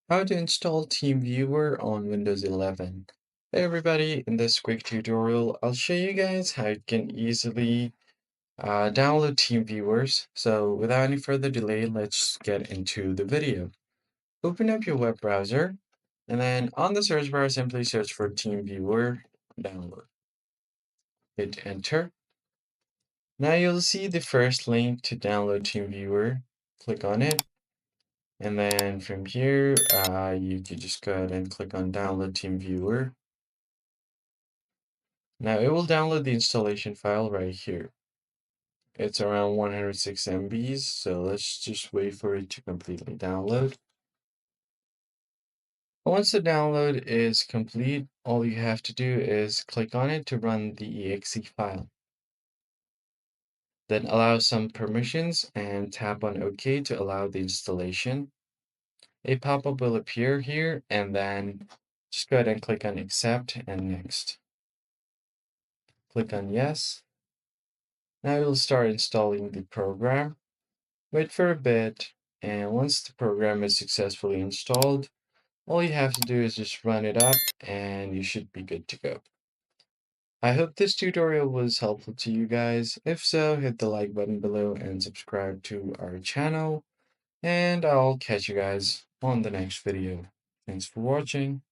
How to install TeamViewer on Windows 11. Hey everybody, in this quick tutorial, I'll show you guys how you can easily download TeamViewers. So without any further delay, let's get into the video. Open up your web browser, and then on the search bar, simply search for TeamViewer download. Hit enter. Now you'll see the first link to download TeamViewer. Click on it. And then from here, you can just go ahead and click on download TeamViewer. Now it will download the installation file right here. It's around 106 MBs, so let's just wait for it to completely download. Once the download is complete, all you have to do is click on it to run the exe file. Then allow some permissions and tap on OK to allow the installation. A pop-up will appear here, and then just go ahead and click on accept and next. Click on yes. Now it will start installing the program. Wait for a bit, and once the program is successfully installed, all you have to do is just run it up and you should be good to go. I hope this tutorial was helpful to you guys. If so, hit the like button below and subscribe to our channel, and I'll catch you guys on the next video. Thanks for watching.